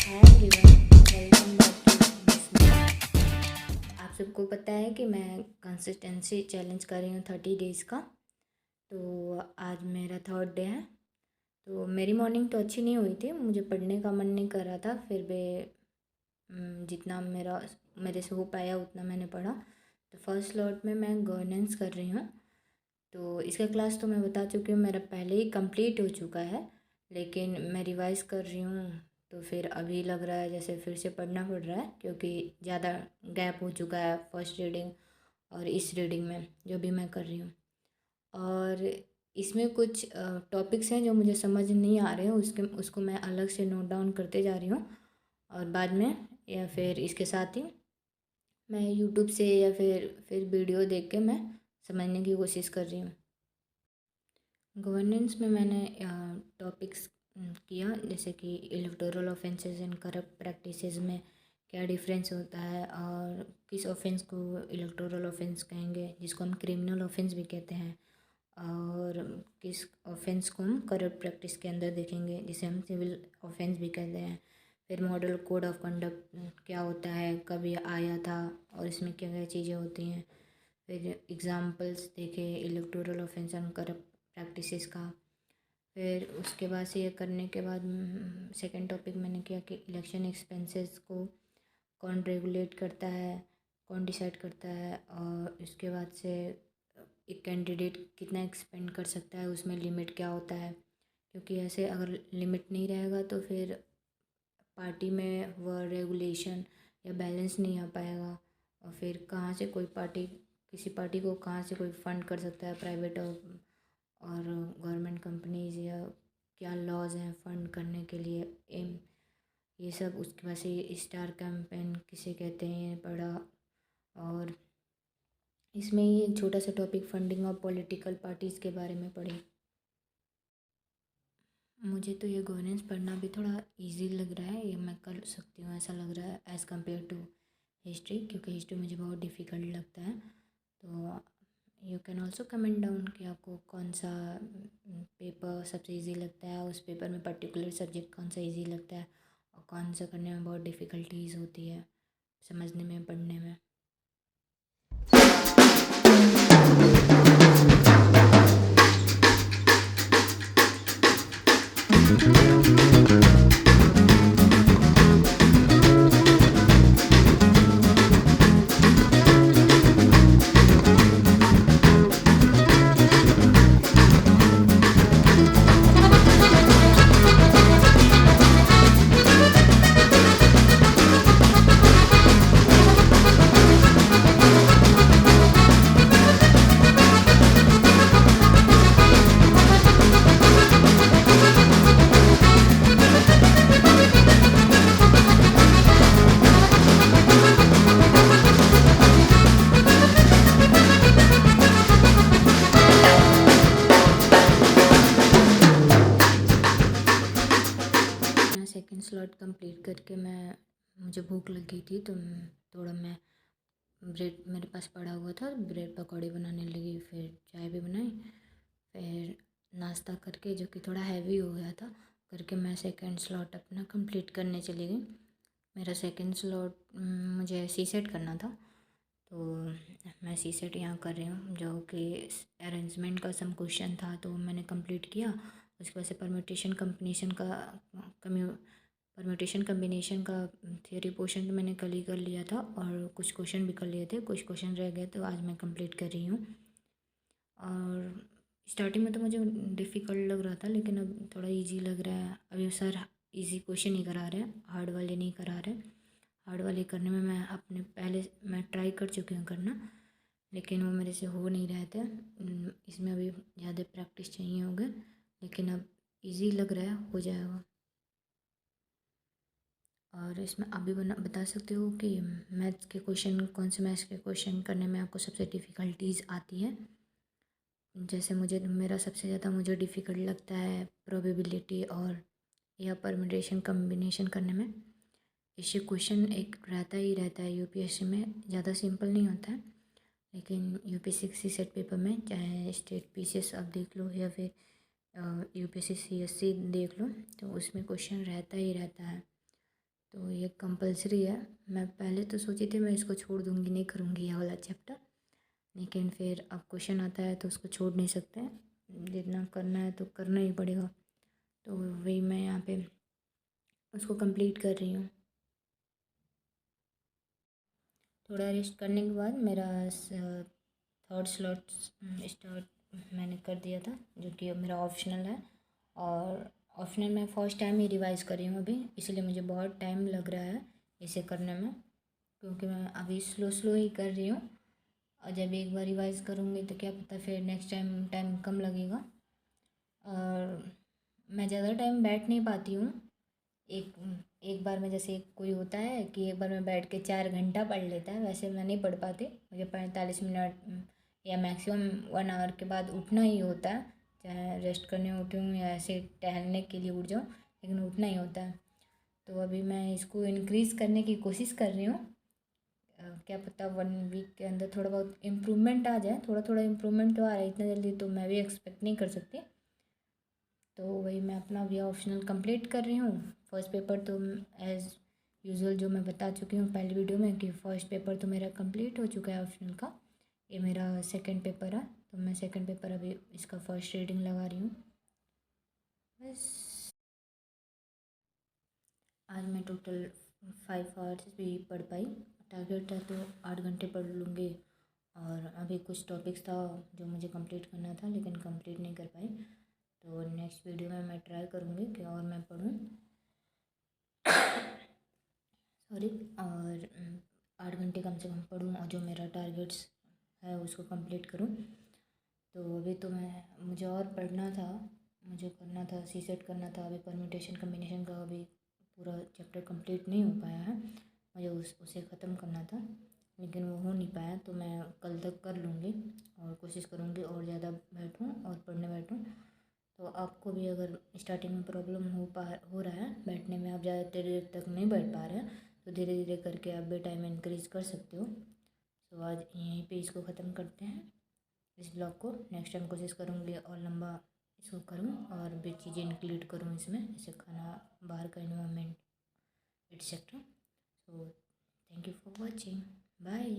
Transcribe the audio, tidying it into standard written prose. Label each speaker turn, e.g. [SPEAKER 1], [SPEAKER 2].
[SPEAKER 1] Hi everyone, welcome back to this video. आप सबको पता है कि मैं कंसिस्टेंसी चैलेंज कर रही हूँ 30 डेज़ का। तो आज मेरा थर्ड डे है। तो मेरी मॉर्निंग तो अच्छी नहीं हुई थी, मुझे पढ़ने का मन नहीं कर रहा था। फिर भी जितना मेरे से हो पाया उतना मैंने पढ़ा। तो फर्स्ट स्लॉट में मैं गवर्नेंस कर रही हूँ। तो इसका क्लास तो मैं बता चुकी हूँ, मेरा पहले ही कंप्लीट हो चुका है, लेकिन मैं रिवाइज कर रही हूँ। तो फिर अभी लग रहा है जैसे फिर से पढ़ना पड़ रहा है, क्योंकि ज़्यादा गैप हो चुका है फर्स्ट रीडिंग और इस रीडिंग में जो भी मैं कर रही हूँ। और इसमें कुछ टॉपिक्स हैं जो मुझे समझ नहीं आ रहे हैं, उसको मैं अलग से नोट डाउन करते जा रही हूँ। और बाद में या फिर इसके साथ ही मैं यूट्यूब से या फिर वीडियो देख के मैं समझने की कोशिश कर रही हूँ। गवर्नेंस में मैंने टॉपिक्स किया, जैसे कि electoral offences and corrupt practices में क्या डिफरेंस होता है, और किस ऑफेंस को इलेक्टोरल ऑफेंस कहेंगे जिसको हम क्रिमिनल ऑफेंस भी कहते हैं, और किस ऑफेंस को हम करप्ट प्रैक्टिस के अंदर देखेंगे जिसे हम सिविल ऑफेंस भी कहते हैं। फिर मॉडल कोड ऑफ कंडक्ट क्या होता है, कब ये आया था और इसमें क्या क्या चीज़ें होती हैं। फिर एग्ज़ाम्पल्स देखे electoral offence and corrupt practices का। फिर उसके बाद से ये करने के बाद सेकंड टॉपिक मैंने किया कि इलेक्शन एक्सपेंसेस को कौन रेगुलेट करता है, कौन डिसाइड करता है, और इसके बाद से एक कैंडिडेट कितना एक्सपेंड कर सकता है, उसमें लिमिट क्या होता है। क्योंकि ऐसे अगर लिमिट नहीं रहेगा तो फिर पार्टी में वह रेगुलेशन या बैलेंस नहीं आ पाएगा। और फिर कहाँ से कोई पार्टी, किसी पार्टी को कहाँ से कोई फंड कर सकता है, प्राइवेट और गवर्नमेंट कंपनीज, या क्या लॉज हैं फंड करने के लिए, एम, ये सब। उसके बाद से स्टार कैंपेन किसे कहते हैं ये पढ़ा। और इसमें ये छोटा सा topic funding of political parties के बारे में पढ़ी। मुझे तो ये गवर्नेंस पढ़ना भी थोड़ा इजी लग रहा है, ये मैं कर सकती हूँ ऐसा लग रहा है एज़ कम्पेयर टू हिस्ट्री, क्योंकि हिस्ट्री मुझे बहुत डिफ़िकल्ट लगता है। तो you can also comment down कि आपको कौन सा पेपर सबसे इजी लगता है, उस पेपर में पर्टिकुलर सब्जेक्ट कौन सा इजी लगता है, और कौन सा करने में बहुत डिफ़िकल्टीज होती है समझने में, पढ़ने में। सेकंड स्लॉट कंप्लीट करके मुझे भूख लग गई थी, तो थोड़ा मैं ब्रेड मेरे पास पड़ा हुआ था, ब्रेड पकौड़े बनाने लगी, फिर चाय भी बनाई, फिर नाश्ता करके जो कि थोड़ा हैवी हो गया था करके मैं सेकंड स्लॉट अपना कंप्लीट करने चली गई। मेरा सेकंड स्लॉट मुझे सी सेट करना था, तो मैं सी सेट यहाँ कर रही हूँ, जो कि अरेंजमेंट का सम क्वेश्चन था तो मैंने कंप्लीट किया। उसके बाद से परम्यूटेशन कम्बिनेशन का थियोरी पोर्शन तो मैंने कल ही कर लिया था, और कुछ क्वेश्चन भी कर लिए थे, कुछ क्वेश्चन रह गए तो आज मैं कंप्लीट कर रही हूँ। और स्टार्टिंग में तो मुझे डिफ़िकल्ट लग रहा था, लेकिन अब थोड़ा इजी लग रहा है। अभी सर इजी क्वेश्चन ही करा रहे हैं, हार्ड वाले नहीं करा रहे। हार्ड वाले करने में मैं ट्राई कर चुकी हूँ करना, लेकिन वो मेरे से हो नहीं रहे थे। इसमें अभी ज़्यादा प्रैक्टिस चाहिए होगा, लेकिन अब इजी लग रहा है, हो जाएगा। और इसमें अभी बता सकते हो कि मैथ्स के क्वेश्चन, कौन से मैथ्स के क्वेश्चन करने में आपको सबसे डिफ़िकल्टीज आती है। जैसे मेरा सबसे ज़्यादा मुझे डिफ़िकल्ट लगता है प्रोबेबिलिटी और या परम्यूटेशन कम्बिनेशन करने में। इससे क्वेश्चन एक रहता ही रहता है यूपीएससी में, ज़्यादा सिंपल नहीं होता है, लेकिन यूपीएससी सीसेट पेपर में, चाहे स्टेट पीसीएस आप देख लो या फिर यूपीएससी सीएससी देख लो, तो उसमें क्वेश्चन रहता ही रहता है। तो ये कंपलसरी है। मैं पहले तो सोची थी मैं इसको छोड़ दूँगी, नहीं करूँगी ये वाला चैप्टर, लेकिन फिर अब क्वेश्चन आता है तो उसको छोड़ नहीं सकते, जितना करना है तो करना ही पड़ेगा। तो वही मैं यहाँ पे उसको कंप्लीट कर रही हूँ। थोड़ा रेस्ट करने के बाद मेरा थर्ड स्लॉट स्टार्ट मैंने कर दिया था, जो कि अब मेरा ऑप्शनल है। और ऑप्शनल मैं फ़र्स्ट टाइम ही रिवाइज कर रही हूँ अभी, इसलिए मुझे बहुत टाइम लग रहा है इसे करने में, क्योंकि मैं अभी स्लो स्लो ही कर रही हूँ। और जब एक बार रिवाइज करूँगी तो क्या पता फिर नेक्स्ट टाइम टाइम कम लगेगा। और मैं ज़्यादा टाइम बैठ नहीं पाती हूँ। एक एक बार में जैसे कोई होता है कि एक बार में बैठ के 4 घंटा पढ़ लेता है, वैसे मैं नहीं पढ़ पाती। मुझे 45 मिनट या मैक्सिमम 1 आवर के बाद उठना ही होता है, चाहे रेस्ट करने उठूँ या ऐसे टहलने के लिए उठ जाऊँ, लेकिन उठना ही होता है। तो अभी मैं इसको इंक्रीज़ करने की कोशिश कर रही हूँ। क्या पता 1 वीक के अंदर थोड़ा बहुत इम्प्रूवमेंट आ जाए। थोड़ा थोड़ा इम्प्रूवमेंट तो आ रहा है, इतना जल्दी तो मैं भी एक्सपेक्ट नहीं कर सकती। तो वही मैं अपना भी ऑप्शनल कंप्लीट कर रही हूँ। फर्स्ट पेपर तो एज़ यूजुअल जो मैं बता चुकी हूँ पहली वीडियो में कि फ़र्स्ट पेपर तो मेरा कंप्लीट हो चुका है ऑप्शनल का। ये मेरा सेकंड पेपर है, तो मैं सेकंड पेपर अभी इसका फर्स्ट रीडिंग लगा रही हूँ। बस आज मैं टोटल 5 आवर्स भी पढ़ पाई। टारगेट था तो 8 घंटे पढ़ लूँगी। और अभी कुछ टॉपिक्स था जो मुझे कंप्लीट करना था, लेकिन कंप्लीट नहीं कर पाई। तो नेक्स्ट वीडियो में मैं ट्राई करूँगी कि और मैं पढूँ, सॉरी, और 8 घंटे कम से कम पढूँ और जो मेरा टारगेट्स है उसको कंप्लीट करूँ। तो अभी तो मुझे और पढ़ना था, मुझे करना था सीसेट करना था। अभी परम्यूटेशन कम्बिनेशन का अभी पूरा चैप्टर कंप्लीट नहीं हो पाया है, मुझे उसे ख़त्म करना था, लेकिन वो हो नहीं पाया। तो मैं कल तक कर लूँगी और कोशिश करूँगी और ज़्यादा बैठूँ और पढ़ने बैठूँ। तो आपको भी अगर स्टार्टिंग में प्रॉब्लम हो रहा है बैठने में, आप ज़्यादा देर तक नहीं बैठ पा रहे हैं, तो धीरे धीरे करके आप भी टाइम इंक्रीज़ कर सकते हो। तो आज यहीं पे इसको ख़त्म करते हैं, इस ब्लॉग को। नेक्स्ट टाइम कोशिश करूँगी और लंबा इसको करूँ और भी चीज़ें इंक्लूड करूँ इसमें, जैसे खाना, बाहर का environment etcetera. So thank you for watching, bye.